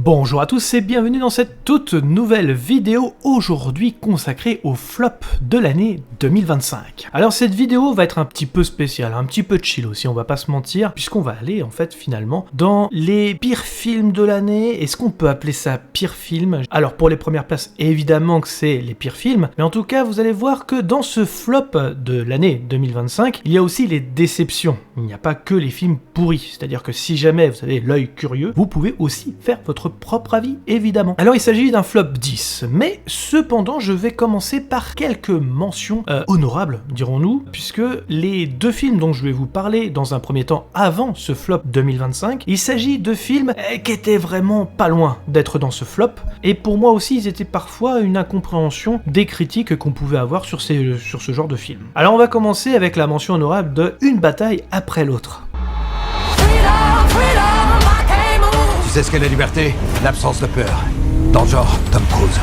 Bonjour à tous et bienvenue dans cette toute nouvelle vidéo aujourd'hui consacrée au flop de l'année 2025. Alors cette vidéo va être un petit peu spéciale, un petit peu chill aussi, on va pas se mentir, puisqu'on va aller en fait finalement dans les pires films de l'année. Est-ce qu'on peut appeler ça pire film? Alors pour les premières places, évidemment que c'est les pires films, mais en tout cas vous allez voir que dans ce flop de l'année 2025, il y a aussi les déceptions. Il n'y a pas que les films pourris, c'est-à-dire que si jamais vous avez l'œil curieux, vous pouvez aussi faire votre propre avis, évidemment. Alors il s'agit d'un flop 10, mais cependant je vais commencer par quelques mentions honorables, dirons-nous, puisque les deux films dont je vais vous parler dans un premier temps avant ce flop 2025, il s'agit de films qui étaient vraiment pas loin d'être dans ce flop, et pour moi aussi ils étaient parfois une incompréhension des critiques qu'on pouvait avoir sur ce genre de film. Alors on va commencer avec la mention honorable de Une bataille après l'autre. Tu sais ce qu'est la liberté? L'absence de peur. Dans le genre, Tom Cruise.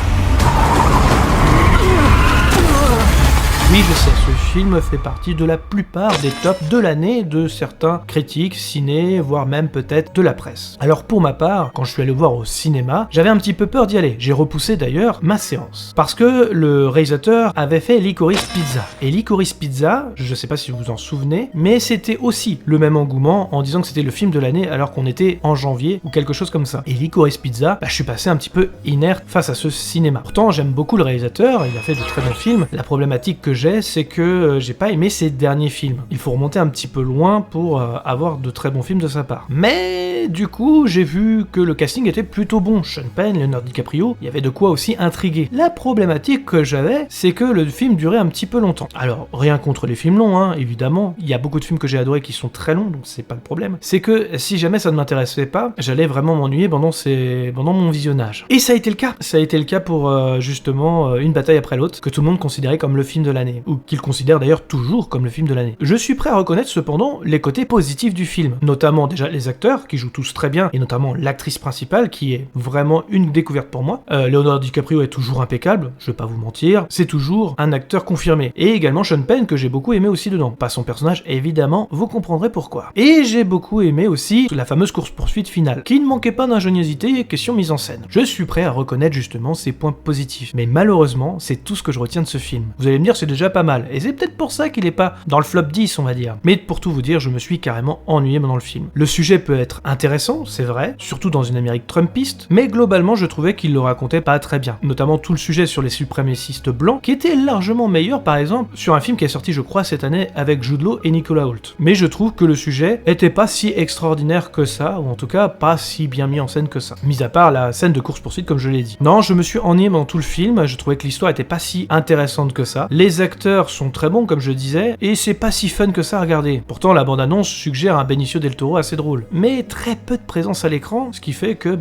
Oui, je sais, ce film fait partie de la plupart des tops de l'année de certains critiques, ciné, voire même peut-être de la presse. Alors pour ma part, quand je suis allé voir au cinéma, j'avais un petit peu peur d'y aller. J'ai repoussé d'ailleurs ma séance. Parce que le réalisateur avait fait Licorice Pizza. Et Licorice Pizza, je sais pas si vous vous en souvenez, mais c'était aussi le même engouement en disant que c'était le film de l'année alors qu'on était en janvier ou quelque chose comme ça. Et Licorice Pizza, je suis passé un petit peu inerte face à ce cinéma. Pourtant, j'aime beaucoup le réalisateur, il a fait de très bons films. La problématique que c'est que j'ai pas aimé ses derniers films. Il faut remonter un petit peu loin pour avoir de très bons films de sa part. Mais du coup, j'ai vu que le casting était plutôt bon. Sean Penn, Leonardo DiCaprio, il y avait de quoi aussi intriguer. La problématique que j'avais, c'est que le film durait un petit peu longtemps. Alors, rien contre les films longs, hein, évidemment. Il y a beaucoup de films que j'ai adorés qui sont très longs, donc c'est pas le problème. C'est que si jamais ça ne m'intéressait pas, j'allais vraiment m'ennuyer pendant mon visionnage. Et ça a été le cas. Ça a été le cas pour justement Une bataille après l'autre, que tout le monde considérait comme le film de l'année. Ou qu'il considère d'ailleurs toujours comme le film de l'année. Je suis prêt à reconnaître cependant les côtés positifs du film, notamment déjà les acteurs qui jouent tous très bien, et notamment l'actrice principale qui est vraiment une découverte pour moi. Leonardo DiCaprio est toujours impeccable, je vais pas vous mentir, c'est toujours un acteur confirmé. Et également Sean Penn que j'ai beaucoup aimé aussi dedans. Pas son personnage évidemment, vous comprendrez pourquoi. Et j'ai beaucoup aimé aussi la fameuse course-poursuite finale, qui ne manquait pas d'ingéniosité et question mise en scène. Je suis prêt à reconnaître justement ces points positifs, mais malheureusement c'est tout ce que je retiens de ce film. Vous allez me dire c'est déjà pas mal, et c'est peut-être pour ça qu'il est pas dans le flop 10 on va dire. Mais pour tout vous dire, je me suis carrément ennuyé pendant le film. Le sujet peut être intéressant, c'est vrai, surtout dans une Amérique trumpiste, mais globalement je trouvais qu'il le racontait pas très bien. Notamment tout le sujet sur les suprémacistes blancs, qui était largement meilleur par exemple sur un film qui est sorti je crois cette année avec Jude Law et Nicolas Hoult. Mais je trouve que le sujet était pas si extraordinaire que ça, ou en tout cas pas si bien mis en scène que ça. Mis à part la scène de course-poursuite comme je l'ai dit. Non, je me suis ennuyé dans tout le film, je trouvais que l'histoire était pas si intéressante que ça. Les acteurs sont très bons comme je disais, et c'est pas si fun que ça à regarder. Pourtant la bande-annonce suggère un Benicio del Toro assez drôle, mais très peu de présence à l'écran, ce qui fait que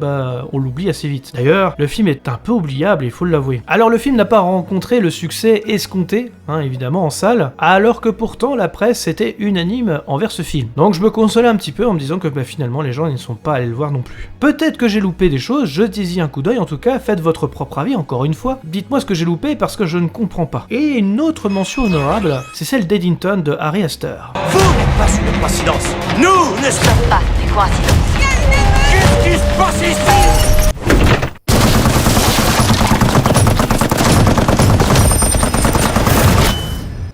on l'oublie assez vite. D'ailleurs, le film est un peu oubliable, il faut l'avouer. Alors le film n'a pas rencontré le succès escompté, évidemment en salle, alors que pourtant la presse était unanime envers ce film. Donc je me consolais un petit peu en me disant que finalement les gens ne sont pas allés le voir non plus. Peut-être que j'ai loupé des choses, jetez-y un coup d'œil, en tout cas faites votre propre avis encore une fois. Dites-moi ce que j'ai loupé parce que je ne comprends pas. Et une autre mention honorable, c'est celle d'Eddington de Ari Aster. Vous n'êtes pas une coïncidence. Nous ne sommes Pas des coïncidences. Qu'est-ce qui se passe ici?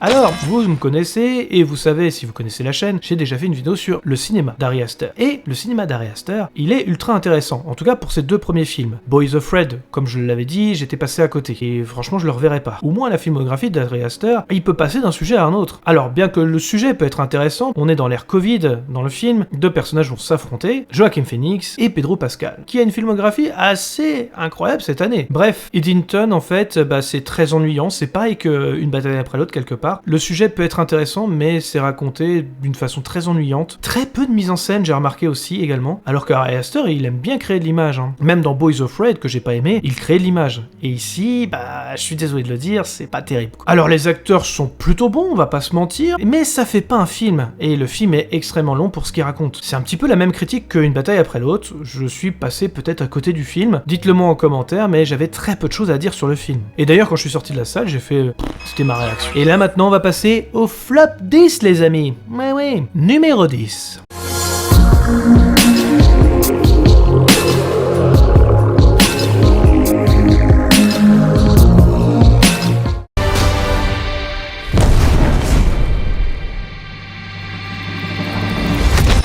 Alors, vous me connaissez, et vous savez, si vous connaissez la chaîne, j'ai déjà fait une vidéo sur le cinéma d'Ari Aster. Et le cinéma d'Ari Aster, il est ultra intéressant, en tout cas pour ses deux premiers films. Boys Afraid, comme je l'avais dit, j'étais passé à côté, et franchement je le reverrai pas. Au moins la filmographie d'Ari Aster, il peut passer d'un sujet à un autre. Alors, bien que le sujet peut être intéressant, on est dans l'ère Covid, dans le film, deux personnages vont s'affronter, Joaquin Phoenix et Pedro Pascal, qui a une filmographie assez incroyable cette année. Bref, Eddington, en fait, c'est très ennuyant, c'est pareil qu'une bataille après l'autre quelque part. Le sujet peut être intéressant, mais c'est raconté d'une façon très ennuyante. Très peu de mise en scène, j'ai remarqué aussi également. Alors que Ari Aster, il aime bien créer de l'image. Même dans Boys Afraid, que j'ai pas aimé, il crée de l'image. Et ici, je suis désolé de le dire, c'est pas terrible. Alors les acteurs sont plutôt bons, on va pas se mentir, mais ça fait pas un film. Et le film est extrêmement long pour ce qu'il raconte. C'est un petit peu la même critique qu'Une bataille après l'autre. Je suis passé peut-être à côté du film. Dites-le moi en commentaire, mais j'avais très peu de choses à dire sur le film. Et d'ailleurs, quand je suis sorti de la salle, j'ai fait... C'était ma réaction. Et là maintenant, on va passer au flop 10 les amis. Ouais. Numéro 10.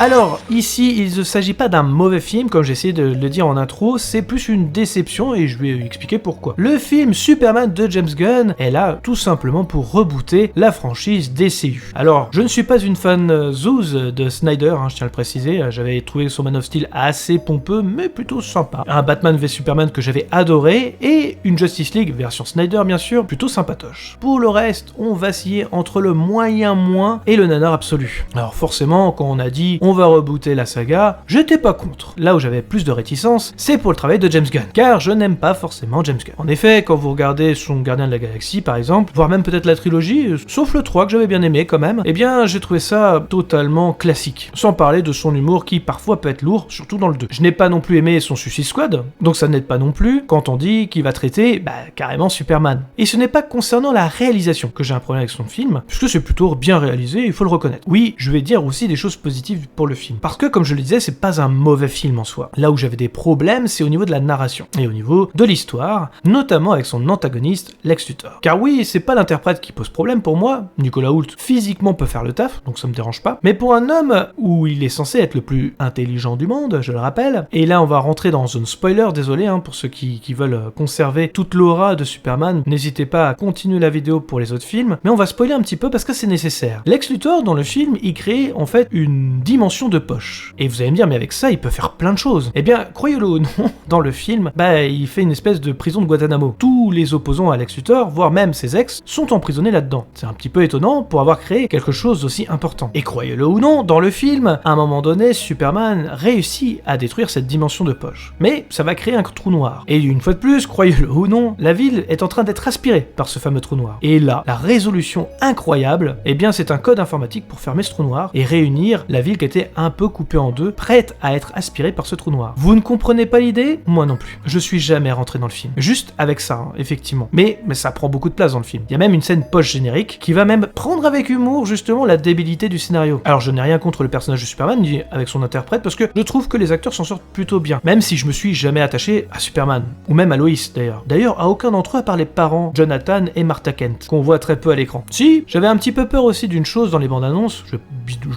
Alors, ici, il ne s'agit pas d'un mauvais film, comme j'ai essayé de le dire en intro, c'est plus une déception et je vais expliquer pourquoi. Le film Superman de James Gunn est là tout simplement pour rebooter la franchise DCU. Alors, je ne suis pas une fan zouze de Snyder, je tiens à le préciser, j'avais trouvé son Man of Steel assez pompeux, mais plutôt sympa. Un Batman v Superman que j'avais adoré, et une Justice League, version Snyder bien sûr, plutôt sympatoche. Pour le reste, on vacillait entre le moyen moins et le nanar absolu. Alors forcément, quand on a dit on va rebooter la saga, j'étais pas contre. Là où j'avais plus de réticence, c'est pour le travail de James Gunn, car je n'aime pas forcément James Gunn. En effet, quand vous regardez son Gardien de la Galaxie par exemple, voire même peut-être la trilogie, sauf le 3 que j'avais bien aimé quand même, eh bien j'ai trouvé ça totalement classique. Sans parler de son humour qui parfois peut être lourd, surtout dans le 2. Je n'ai pas non plus aimé son Suicide Squad, donc ça n'aide pas non plus quand on dit qu'il va traiter, carrément Superman. Et ce n'est pas concernant la réalisation que j'ai un problème avec son film, puisque c'est plutôt bien réalisé, il faut le reconnaître. Oui, je vais dire aussi des choses positives pour le film, parce que comme je le disais, c'est pas un mauvais film en soi. Là où j'avais des problèmes, c'est au niveau de la narration, et au niveau de l'histoire, notamment avec son antagoniste, Lex Luthor. Car oui, c'est pas l'interprète qui pose problème pour moi, Nicolas Hoult physiquement peut faire le taf, donc ça me dérange pas, mais pour un homme où il est censé être le plus intelligent du monde, je le rappelle, et là on va rentrer dans zone spoiler, désolé pour ceux qui veulent conserver toute l'aura de Superman, n'hésitez pas à continuer la vidéo pour les autres films, mais on va spoiler un petit peu parce que c'est nécessaire. Lex Luthor dans le film, il crée en fait une dimension de poche, et vous allez me dire mais avec ça il peut faire plein de choses. Eh bien, croyez-le ou non, dans le film, il fait une espèce de prison de Guantanamo. Tous les opposants à Lex Luthor, voire même ses ex, sont emprisonnés là-dedans. C'est un petit peu étonnant pour avoir créé quelque chose d'aussi important. Et croyez-le ou non, dans le film, à un moment donné, Superman réussit à détruire cette dimension de poche. Mais ça va créer un trou noir. Et une fois de plus, croyez-le ou non, la ville est en train d'être aspirée par ce fameux trou noir. Et là, la résolution incroyable, eh bien c'est un code informatique pour fermer ce trou noir et réunir la ville qui était un peu coupée en deux, prête à être aspirée par ce trou noir. Vous ne comprenez pas l'idée? Moi non plus. Je suis jamais rentré dans le film. Juste avec ça, effectivement. Mais ça prend beaucoup de place dans le film. Il y a même une scène post-générique qui va même prendre avec humour justement la débilité du scénario. Alors je n'ai rien contre le personnage de Superman ni avec son interprète parce que je trouve que les acteurs s'en sortent plutôt bien. Même si je me suis jamais attaché à Superman. Ou même à Lois d'ailleurs. D'ailleurs, à aucun d'entre eux à part les parents, Jonathan et Martha Kent, qu'on voit très peu à l'écran. Si, j'avais un petit peu peur aussi d'une chose dans les bandes annonces, je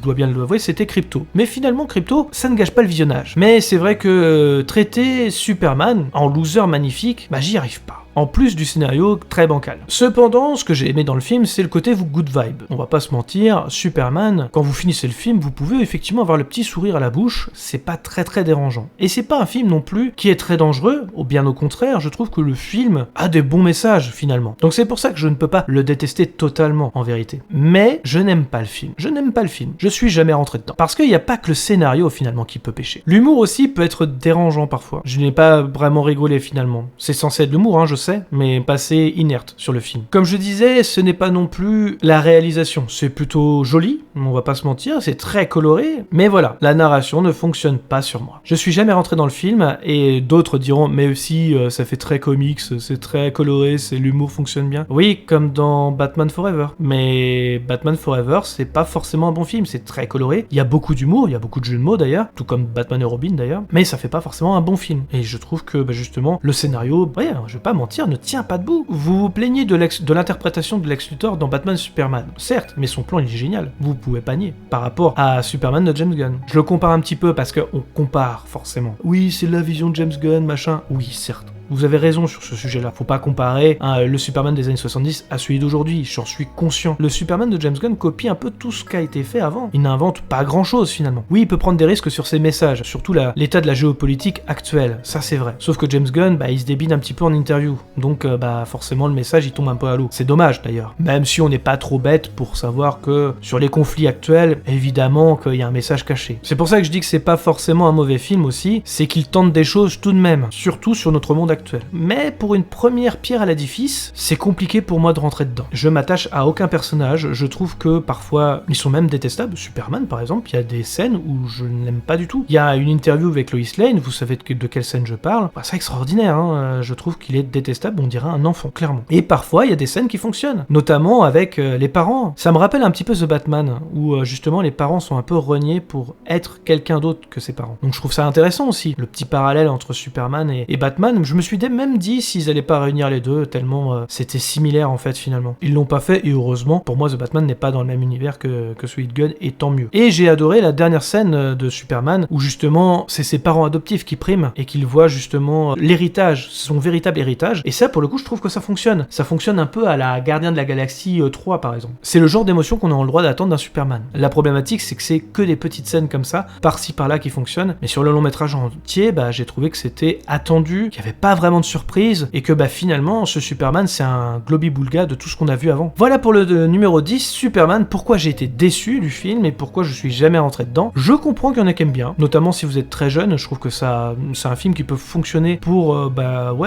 dois bien l'avouer, c'était Crypto. Mais finalement, Crypto, ça ne gâche pas le visionnage. Mais c'est vrai que traiter Superman en loser magnifique, j'y arrive pas. En plus du scénario très bancal. Cependant, ce que j'ai aimé dans le film, c'est le côté good vibe. On va pas se mentir, Superman, quand vous finissez le film, vous pouvez effectivement avoir le petit sourire à la bouche, c'est pas très dérangeant. Et c'est pas un film non plus qui est très dangereux, ou bien au contraire, je trouve que le film a des bons messages finalement. Donc c'est pour ça que je ne peux pas le détester totalement en vérité. Mais je n'aime pas le film. Je n'aime pas le film. Je suis jamais rentré dedans. Parce qu'il n'y a pas que le scénario finalement qui peut pêcher. L'humour aussi peut être dérangeant parfois. Je n'ai pas vraiment rigolé finalement. C'est censé être l'humour, je sais, mais passé inerte sur le film. Comme je disais, ce n'est pas non plus la réalisation, c'est plutôt joli, on va pas se mentir, c'est très coloré, mais voilà, la narration ne fonctionne pas sur moi. Je suis jamais rentré dans le film, et d'autres diront, mais aussi, ça fait très comics, c'est très coloré, l'humour fonctionne bien. Oui, comme dans Batman Forever. Mais Batman Forever, c'est pas forcément un bon film, c'est très coloré, il y a beaucoup d'humour, il y a beaucoup de jeux de mots d'ailleurs, tout comme Batman et Robin d'ailleurs, mais ça fait pas forcément un bon film. Et je trouve que, justement, le scénario, je vais pas mentir, ne tient pas debout. Vous vous plaignez de l'interprétation de Lex Luthor dans Batman Superman. Certes, mais son plan il est génial. Vous pouvez pas nier. Par rapport à Superman de James Gunn. Je le compare un petit peu parce qu'on compare forcément. Oui, c'est la vision de James Gunn, machin. Oui, certes. Vous avez raison sur ce sujet-là. Faut pas comparer le Superman des années 70 à celui d'aujourd'hui. J'en suis conscient. Le Superman de James Gunn copie un peu tout ce qui a été fait avant. Il n'invente pas grand-chose finalement. Oui, il peut prendre des risques sur ses messages, surtout l'état de la géopolitique actuelle. Ça c'est vrai. Sauf que James Gunn, il se débine un petit peu en interview. Donc forcément le message il tombe un peu à l'eau. C'est dommage d'ailleurs. Même si on n'est pas trop bête pour savoir que sur les conflits actuels, évidemment qu'il y a un message caché. C'est pour ça que je dis que c'est pas forcément un mauvais film aussi. C'est qu'il tente des choses tout de même. Surtout sur notre monde actuel. Mais pour une première pierre à l'édifice, c'est compliqué pour moi de rentrer dedans. Je m'attache à aucun personnage, je trouve que parfois ils sont même détestables. Superman par exemple, il y a des scènes où je ne l'aime pas du tout. Il y a une interview avec Lois Lane, vous savez de quelle scène je parle, c'est extraordinaire, je trouve qu'il est détestable, on dirait un enfant, clairement. Et parfois il y a des scènes qui fonctionnent, notamment avec les parents. Ça me rappelle un petit peu The Batman, où justement les parents sont un peu reniés pour être quelqu'un d'autre que ses parents. Donc je trouve ça intéressant aussi, le petit parallèle entre Superman et Batman. Je me suis même dit s'ils allaient pas réunir les deux, tellement c'était similaire en fait finalement. Ils l'ont pas fait et heureusement, pour moi The Batman n'est pas dans le même univers que celui de Gunn et tant mieux. Et j'ai adoré la dernière scène de Superman où justement c'est ses parents adoptifs qui priment et qu'il voit justement l'héritage, son véritable héritage, et ça pour le coup je trouve que ça fonctionne. Ça fonctionne un peu à la Gardien de la Galaxie 3 par exemple. C'est le genre d'émotion qu'on a le droit d'attendre d'un Superman. La problématique c'est que c'est que des petites scènes comme ça, par-ci par-là qui fonctionnent, mais sur le long métrage entier, j'ai trouvé que c'était attendu, qu'il n'y avait pas vraiment de surprise, et que finalement ce Superman c'est un globi-boulga de tout ce qu'on a vu avant. Voilà pour le numéro 10, Superman, pourquoi j'ai été déçu du film et pourquoi je suis jamais rentré dedans. Je comprends qu'il y en a qui aiment bien, notamment si vous êtes très jeune, je trouve que c'est un film qui peut fonctionner pour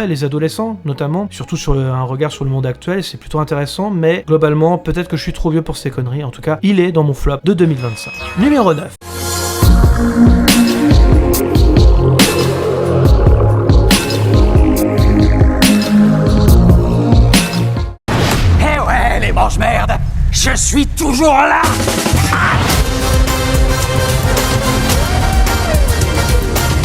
les adolescents notamment, surtout sur un regard sur le monde actuel, c'est plutôt intéressant, mais globalement peut-être que je suis trop vieux pour ces conneries, en tout cas il est dans mon flop de 2025. Numéro 9. Eh ouais, les mange-merde, je suis toujours là.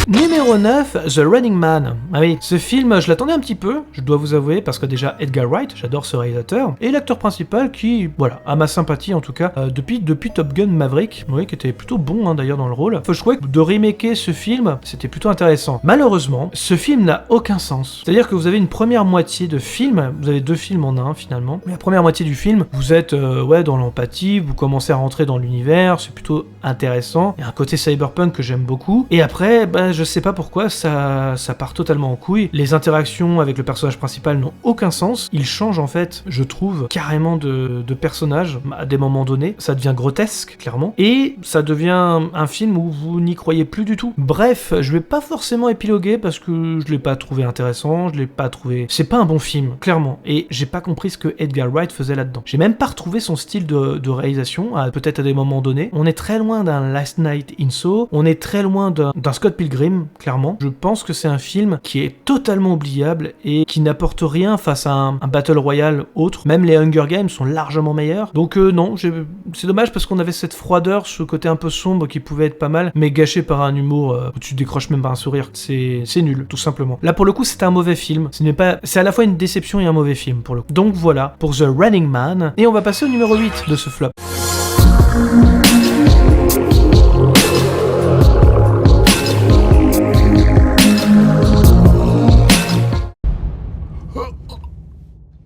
Numéro 9, The Running Man. Ah oui, ce film, je l'attendais un petit peu, je dois vous avouer, parce que déjà Edgar Wright, j'adore ce réalisateur, et l'acteur principal qui, a ma sympathie en tout cas, depuis Top Gun Maverick, oui, qui était plutôt bon d'ailleurs dans le rôle. Je trouvais que de remaker ce film, c'était plutôt intéressant. Malheureusement, ce film n'a aucun sens. C'est-à-dire que vous avez une première moitié de film, vous avez deux films en un finalement, mais la première moitié du film, vous êtes dans l'empathie, vous commencez à rentrer dans l'univers, c'est plutôt intéressant, il y a un côté cyberpunk que j'aime beaucoup, et après, je sais pas pourquoi, ça part totalement en couille. Les interactions avec le personnage principal n'ont aucun sens. Il change en fait, je trouve, carrément de personnage à des moments donnés. Ça devient grotesque, clairement. Et ça devient un film où vous n'y croyez plus du tout. Bref, je vais pas forcément épiloguer parce que je l'ai pas trouvé intéressant, je l'ai pas trouvé... C'est pas un bon film, clairement. Et j'ai pas compris ce que Edgar Wright faisait là-dedans. J'ai même pas retrouvé son style de réalisation, peut-être à des moments donnés. On est très loin d'un Last Night in Soho, on est très loin d'un Scott Pilgrim, clairement. Je pense que c'est un film qui est totalement oubliable et qui n'apporte rien face à un Battle Royale autre. Même les Hunger Games sont largement meilleurs. Donc non, c'est dommage parce qu'on avait cette froideur, ce côté un peu sombre qui pouvait être pas mal, mais gâché par un humour où tu décroches même pas un sourire. C'est nul, tout simplement. Là, pour le coup, c'est un mauvais film. C'est à la fois une déception et un mauvais film, pour le coup. Donc voilà, pour The Running Man. Et on va passer au numéro 8 de ce flop.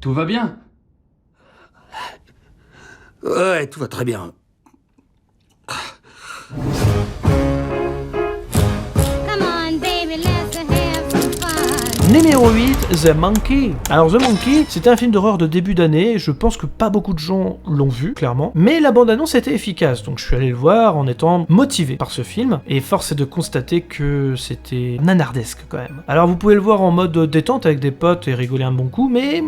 Tout va bien? Ouais, tout va très bien. Numéro 8, The Monkey. Alors The Monkey, c'était un film d'horreur de début d'année, je pense que pas beaucoup de gens l'ont vu, clairement, mais la bande-annonce était efficace, donc je suis allé le voir en étant motivé par ce film, et force est de constater que c'était nanardesque quand même. Alors vous pouvez le voir en mode détente avec des potes et rigoler un bon coup, mais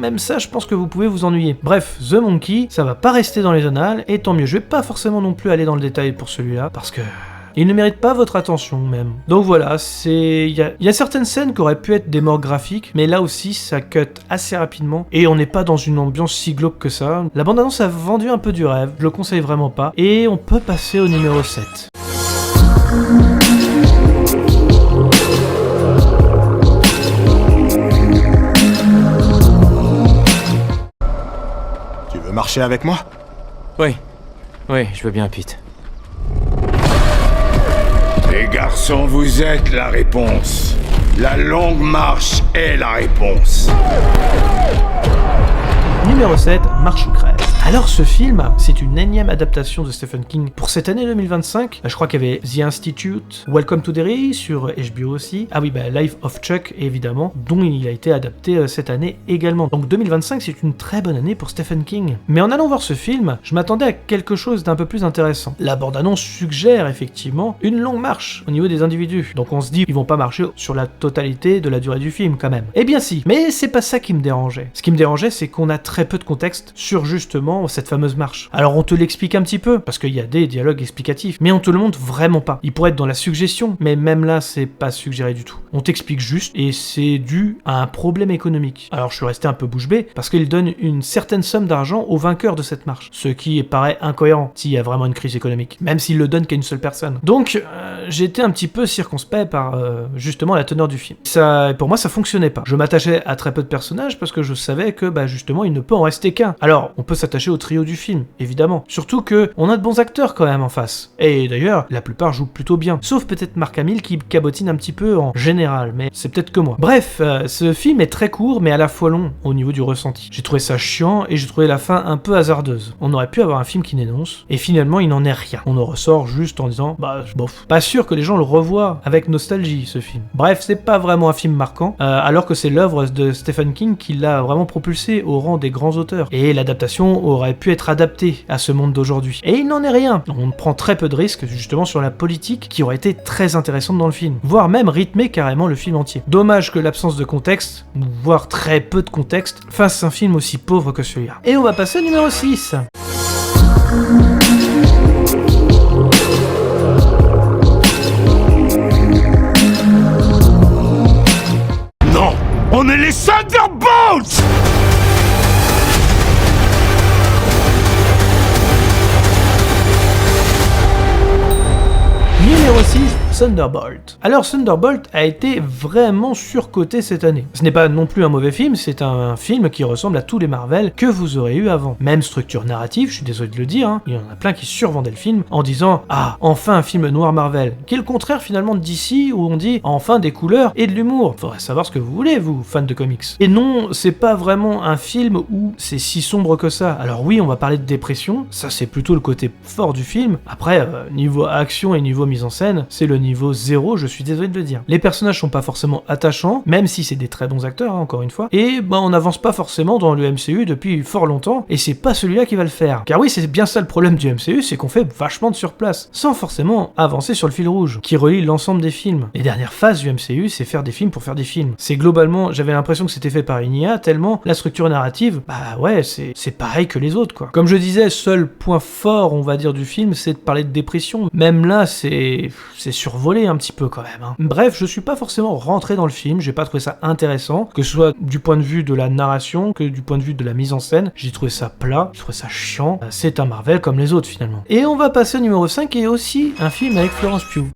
même ça, je pense que vous pouvez vous ennuyer. Bref, The Monkey, ça va pas rester dans les annales, et tant mieux, je vais pas forcément non plus aller dans le détail pour celui-là, parce que... il ne mérite pas votre attention même. Donc voilà, il y a certaines scènes qui auraient pu être des morts graphiques, mais là aussi ça cut assez rapidement et on n'est pas dans une ambiance si glauque que ça. La bande-annonce a vendu un peu du rêve, je le conseille vraiment pas. Et on peut passer au numéro 7. Tu veux marcher avec moi ? Oui, je veux bien, Pete. Les garçons, vous êtes la réponse. La longue marche est la réponse. Numéro 7, Marche ou crève. Alors ce film, c'est une énième adaptation de Stephen King pour cette année 2025. Je crois qu'il y avait The Institute, Welcome to Derry sur HBO aussi. Ah oui, Life of Chuck évidemment, dont il a été adapté cette année également. Donc 2025, c'est une très bonne année pour Stephen King. Mais en allant voir ce film, je m'attendais à quelque chose d'un peu plus intéressant. La bande-annonce suggère effectivement une longue marche au niveau des individus. Donc on se dit, ils vont pas marcher sur la totalité de la durée du film quand même. Eh bien si, mais c'est pas ça qui me dérangeait. Ce qui me dérangeait, c'est qu'on a très peu de contexte sur justement justement cette fameuse marche. Alors on te l'explique un petit peu, parce qu'il y a des dialogues explicatifs, mais on te le montre vraiment pas. Il pourrait être dans la suggestion, mais même là c'est pas suggéré du tout. On t'explique juste, et c'est dû à un problème économique. Alors je suis resté un peu bouche bée, parce qu'il donne une certaine somme d'argent au vainqueur de cette marche, ce qui paraît incohérent s'il y a vraiment une crise économique, même s'il le donne qu'à une seule personne. Donc j'étais un petit peu circonspect par justement la teneur du film. Ça, pour moi ça fonctionnait pas. Je m'attachais à très peu de personnages parce que je savais que justement il ne peut en rester qu'un. Alors on peut s'attacher au trio du film, évidemment. Surtout que on a de bons acteurs quand même en face. Et d'ailleurs, la plupart jouent plutôt bien. Sauf peut-être Mark Hamill qui cabotine un petit peu en général, mais c'est peut-être que moi. Bref, ce film est très court mais à la fois long au niveau du ressenti. J'ai trouvé ça chiant et j'ai trouvé la fin un peu hasardeuse. On aurait pu avoir un film qui n'énonce, et finalement il n'en est rien. On en ressort juste en disant, bof. Pas sûr que les gens le revoient avec nostalgie ce film. Bref, c'est pas vraiment un film marquant, alors que c'est l'œuvre de Stephen King qui l'a vraiment propulsé au rang des grands auteurs. Et l'adaptation aurait pu être adaptée à ce monde d'aujourd'hui. Et il n'en est rien. On prend très peu de risques justement sur la politique qui aurait été très intéressante dans le film, voire même rythmer carrément le film entier. Dommage que l'absence de contexte, voire très peu de contexte, fasse un film aussi pauvre que celui-là. Et on va passer au numéro 6. Non, on est les Thunderbolts! Numéro 6, Thunderbolt. Alors Thunderbolt a été vraiment surcoté cette année. Ce n'est pas non plus un mauvais film, c'est un film qui ressemble à tous les Marvel que vous aurez eu avant. Même structure narrative, je suis désolé de le dire, il y en a plein qui survendaient le film en disant « Ah, enfin un film noir Marvel », qui est le contraire finalement de DC où on dit « Enfin des couleurs et de l'humour ». Faudrait savoir ce que vous voulez, vous, fans de comics. Et non, c'est pas vraiment un film où c'est si sombre que ça. Alors oui, on va parler de dépression, ça c'est plutôt le côté fort du film. Après, niveau action et niveau mise en scène, c'est le niveau 0, je suis désolé de le dire. Les personnages sont pas forcément attachants, même si c'est des très bons acteurs, encore une fois, et on n'avance pas forcément dans le MCU depuis fort longtemps, et c'est pas celui-là qui va le faire. Car oui, c'est bien ça le problème du MCU, c'est qu'on fait vachement de surplace, sans forcément avancer sur le fil rouge, qui relie l'ensemble des films. Les dernières phases du MCU, c'est faire des films pour faire des films. C'est globalement, j'avais l'impression que c'était fait par une IA, tellement la structure narrative, c'est pareil que les autres, quoi. Comme je disais, seul point fort, on va dire, du film, c'est de parler de dépression. Même là, c'est survolé un petit peu quand même. Bref, je suis pas forcément rentré dans le film, j'ai pas trouvé ça intéressant, que ce soit du point de vue de la narration, que du point de vue de la mise en scène. J'ai trouvé ça plat, j'ai trouvé ça chiant. C'est un Marvel comme les autres finalement. Et on va passer au numéro 5, qui est aussi un film avec Florence Pugh.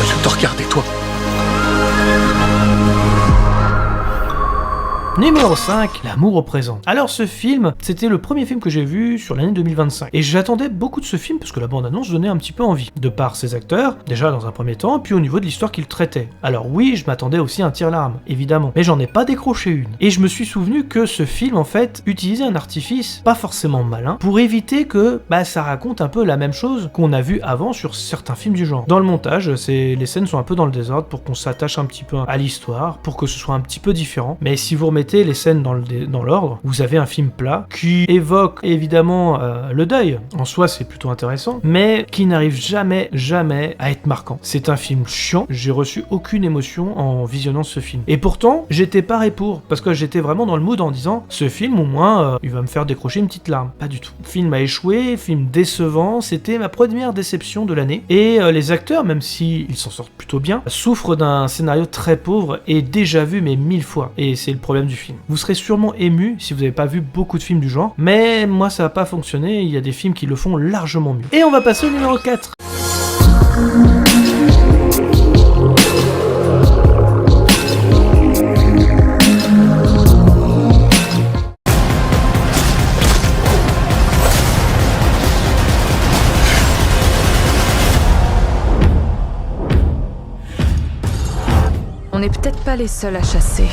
Je te regardais, toi. Numéro 5, L'amour au présent. Alors ce film, c'était le premier film que j'ai vu sur l'année 2025. Et j'attendais beaucoup de ce film parce que la bande-annonce donnait un petit peu envie. De par ses acteurs, déjà dans un premier temps, puis au niveau de l'histoire qu'il traitait. Alors oui, je m'attendais aussi à un tire-larme, évidemment. Mais j'en ai pas décroché une. Et je me suis souvenu que ce film, en fait, utilisait un artifice pas forcément malin pour éviter que ça raconte un peu la même chose qu'on a vu avant sur certains films du genre. Dans le montage, les scènes sont un peu dans le désordre pour qu'on s'attache un petit peu à l'histoire, pour que ce soit un petit peu différent. Mais si vous remettez les scènes dans l'ordre, vous avez un film plat qui évoque évidemment le deuil. En soi, c'est plutôt intéressant, mais qui n'arrive jamais à être marquant. C'est un film chiant, j'ai reçu aucune émotion en visionnant ce film. Et pourtant, j'étais paré pour, parce que j'étais vraiment dans le mood en disant, ce film au moins, il va me faire décrocher une petite larme. Pas du tout. Le film a échoué, film décevant, c'était ma première déception de l'année. Et les acteurs, même s'ils s'en sortent plutôt bien, souffrent d'un scénario très pauvre et déjà vu mais 1000 fois. Et c'est le problème du film. Vous serez sûrement ému si vous n'avez pas vu beaucoup de films du genre, mais moi ça n'a pas fonctionné, il y a des films qui le font largement mieux. Et on va passer au numéro 4. On n'est peut-être pas les seuls à chasser.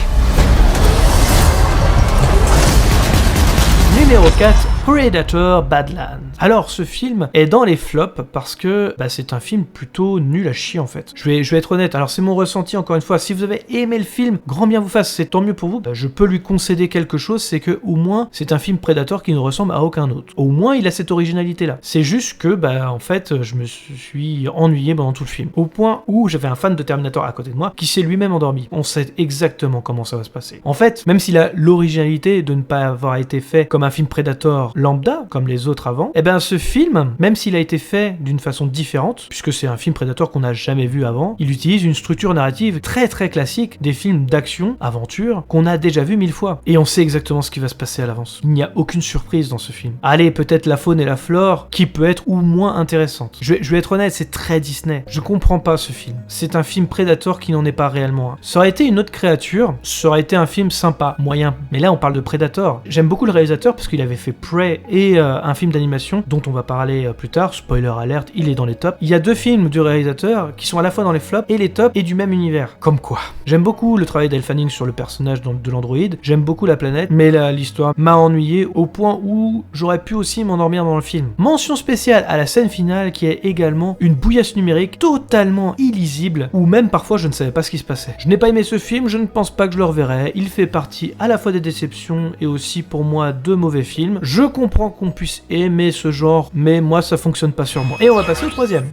Numéro 4, Predator Badlands. Alors ce film est dans les flops parce que c'est un film plutôt nul à chier en fait. Je vais être honnête, alors c'est mon ressenti encore une fois, si vous avez aimé le film, grand bien vous fasse, c'est tant mieux pour vous. Je peux lui concéder quelque chose, c'est que au moins c'est un film Predator qui ne ressemble à aucun autre. Au moins il a cette originalité là. C'est juste que en fait je me suis ennuyé pendant tout le film. Au point où j'avais un fan de Terminator à côté de moi qui s'est lui-même endormi. On sait exactement comment ça va se passer. En fait, même s'il a l'originalité de ne pas avoir été fait comme un film Predator lambda, comme les autres avant, ce film, même s'il a été fait d'une façon différente, puisque c'est un film Predator qu'on n'a jamais vu avant, il utilise une structure narrative très très classique des films d'action, aventure, qu'on a déjà vu 1000 fois. Et on sait exactement ce qui va se passer à l'avance. Il n'y a aucune surprise dans ce film. Allez, peut-être la faune et la flore, qui peut être ou moins intéressante. Je vais être honnête, c'est très Disney. Je comprends pas ce film. C'est un film Predator qui n'en est pas réellement un. Ça aurait été une autre créature, ça aurait été un film sympa, moyen. Mais là, on parle de Predator. J'aime beaucoup le réalisateur parce qu'il avait fait Prey et un film d'animation dont on va parler plus tard. Spoiler alert, il est dans les tops. Il y a 2 films du réalisateur qui sont à la fois dans les flops et les tops et du même univers. Comme quoi. J'aime beaucoup le travail d'Elle Fanning sur le personnage de l'androïde. J'aime beaucoup la planète, mais l'histoire m'a ennuyé au point où j'aurais pu aussi m'endormir dans le film. Mention spéciale à la scène finale qui est également une bouillasse numérique totalement illisible où même parfois je ne savais pas ce qui se passait. Je n'ai pas aimé ce film, je ne pense pas que je le reverrai. Il fait partie à la fois des déceptions et aussi pour moi de mauvais films. Je comprends qu'on puisse aimer ce genre, mais moi ça fonctionne pas sur moi. Et on va passer au 3e.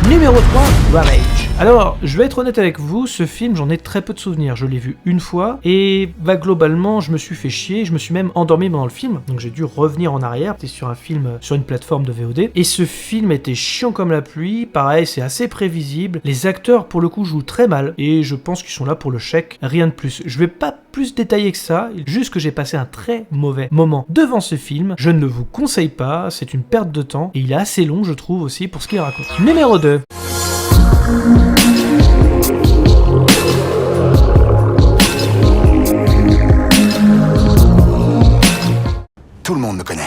Numéro 3, Ravage. Alors, je vais être honnête avec vous, ce film, j'en ai très peu de souvenirs. Je l'ai vu une fois, et globalement, je me suis fait chier, je me suis même endormi pendant le film, donc j'ai dû revenir en arrière, c'était sur un film, sur une plateforme de VOD, et ce film était chiant comme la pluie, pareil, c'est assez prévisible, les acteurs, pour le coup, jouent très mal, et je pense qu'ils sont là pour le chèque, rien de plus. Je vais pas plus détailler que ça, juste que j'ai passé un très mauvais moment devant ce film, je ne le vous conseille pas, c'est une perte de temps, et il est assez long, je trouve, aussi, pour ce qu'il raconte. Numéro 2. Tout le monde me connaît.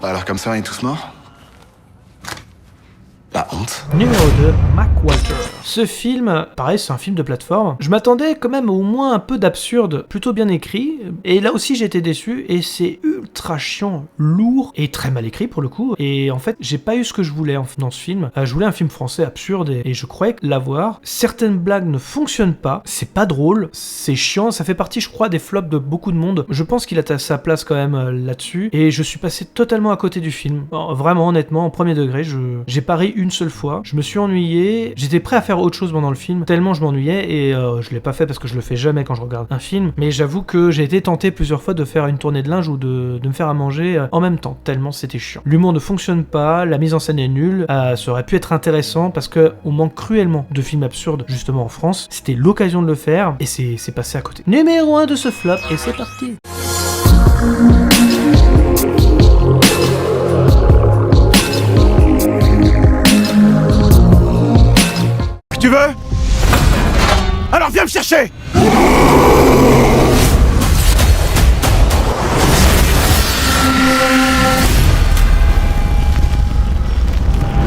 Alors comme ça, on est tous morts? La honte. Numéro 2, Mac Walter. Ce film, pareil, c'est un film de plateforme. Je m'attendais quand même au moins un peu d'absurde, plutôt bien écrit, et là aussi j'ai été déçu, et c'est ultra chiant, lourd, et très mal écrit pour le coup, et en fait, j'ai pas eu ce que je voulais dans ce film. Je voulais un film français absurde, et je croyais l'avoir. Certaines blagues ne fonctionnent pas, c'est pas drôle, c'est chiant, ça fait partie, je crois, des flops de beaucoup de monde. Je pense qu'il a sa place quand même là-dessus, et je suis passé totalement à côté du film. Vraiment, honnêtement, en premier degré, j'ai pas ri une seule fois, je me suis ennuyé, j'étais prêt à faire autre chose pendant le film, tellement je m'ennuyais, et je l'ai pas fait parce que je le fais jamais quand je regarde un film, mais j'avoue que j'ai été tenté plusieurs fois de faire une tournée de linge ou de me faire à manger en même temps, tellement c'était chiant. L'humour ne fonctionne pas, la mise en scène est nulle, ça aurait pu être intéressant parce que on manque cruellement de films absurdes justement en France, c'était l'occasion de le faire, et c'est passé à côté. Numéro 1 de ce flop, et c'est parti. Tu veux? Alors viens me chercher!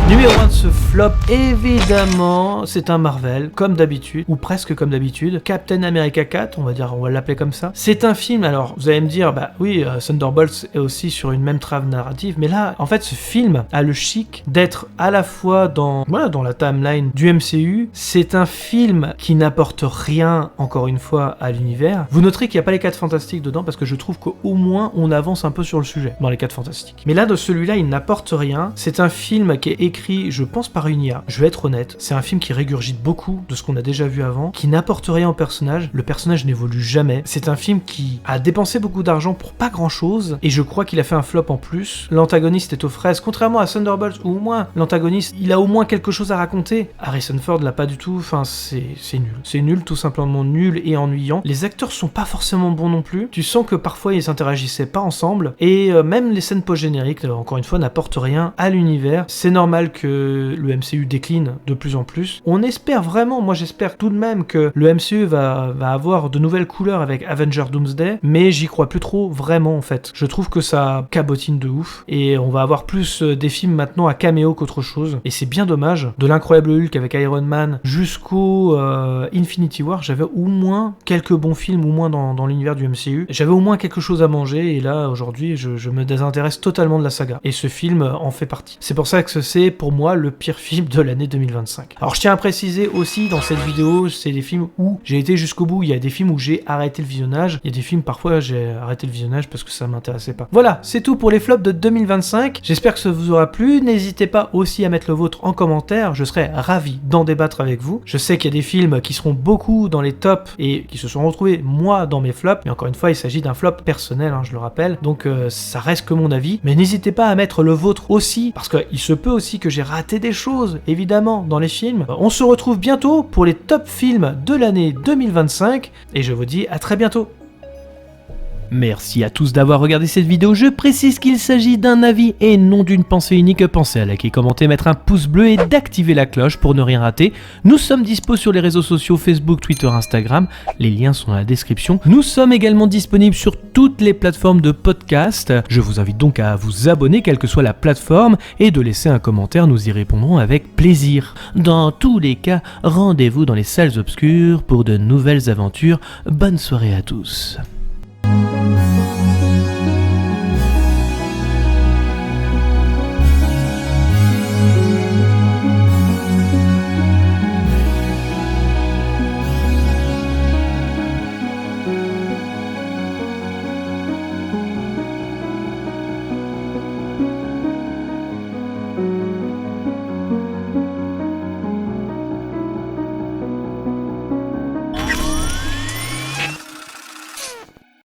Numéro 1 de ce flop, évidemment, c'est un Marvel, comme d'habitude, ou presque comme d'habitude. Captain America 4, on va l'appeler comme ça. C'est un film, alors, vous allez me dire, bah oui, Thunderbolts est aussi sur une même trame narrative, mais là, en fait, ce film a le chic d'être à la fois dans la timeline du MCU. C'est un film qui n'apporte rien, encore une fois, à l'univers. Vous noterez qu'il n'y a pas les 4 Fantastiques dedans, parce que je trouve qu'au moins, on avance un peu sur le sujet, dans les 4 Fantastiques. Mais là, de celui-là, il n'apporte rien. C'est un film qui est écrit, je pense, par une IA. Je vais être honnête, c'est un film qui régurgite beaucoup de ce qu'on a déjà vu avant, qui n'apporte rien au personnage. Le personnage n'évolue jamais. C'est un film qui a dépensé beaucoup d'argent pour pas grand-chose, et je crois qu'il a fait un flop en plus. L'antagoniste est aux fraises, contrairement à Thunderbolts, où au moins, l'antagoniste, il a au moins quelque chose à raconter. Harrison Ford l'a pas du tout, enfin, c'est nul. C'est nul, tout simplement nul et ennuyant. Les acteurs sont pas forcément bons non plus. Tu sens que parfois, ils interagissaient pas ensemble, et même les scènes post-génériques, encore une fois, n'apportent rien à l'univers. C'est normal que le le MCU décline de plus en plus. On espère vraiment, moi j'espère tout de même que le MCU va avoir de nouvelles couleurs avec Avengers Doomsday, mais j'y crois plus trop vraiment en fait. Je trouve que ça cabotine de ouf, et on va avoir plus des films maintenant à caméo qu'autre chose, et c'est bien dommage. De l'incroyable Hulk avec Iron Man jusqu'au Infinity War, j'avais au moins quelques bons films, au moins dans l'univers du MCU. J'avais au moins quelque chose à manger, et là aujourd'hui je me désintéresse totalement de la saga, et ce film en fait partie. C'est pour ça que c'est pour moi le pire film de l'année 2025. Alors je tiens à préciser aussi dans cette vidéo, c'est des films où j'ai été jusqu'au bout. Il y a des films où j'ai arrêté le visionnage, il y a des films parfois j'ai arrêté le visionnage parce que ça m'intéressait pas. Voilà, c'est tout pour les flops de 2025. J'espère que ça vous aura plu. N'hésitez pas aussi à mettre le vôtre en commentaire, je serais ravi d'en débattre avec vous. Je sais qu'il y a des films qui seront beaucoup dans les tops et qui se sont retrouvés moi dans mes flops, mais encore une fois il s'agit d'un flop personnel, je le rappelle, donc ça reste que mon avis, mais n'hésitez pas à mettre le vôtre aussi, parce qu'il se peut aussi que j'ai raté des choses, évidemment, dans les films. On se retrouve bientôt pour les top films de l'année 2025, et je vous dis à très bientôt. Merci à tous d'avoir regardé cette vidéo, je précise qu'il s'agit d'un avis et non d'une pensée unique. Pensez à liker, commenter, mettre un pouce bleu et d'activer la cloche pour ne rien rater. Nous sommes dispo sur les réseaux sociaux Facebook, Twitter, Instagram, les liens sont dans la description. Nous sommes également disponibles sur toutes les plateformes de podcast. Je vous invite donc à vous abonner quelle que soit la plateforme et de laisser un commentaire, nous y répondrons avec plaisir. Dans tous les cas, rendez-vous dans les salles obscures pour de nouvelles aventures. Bonne soirée à tous.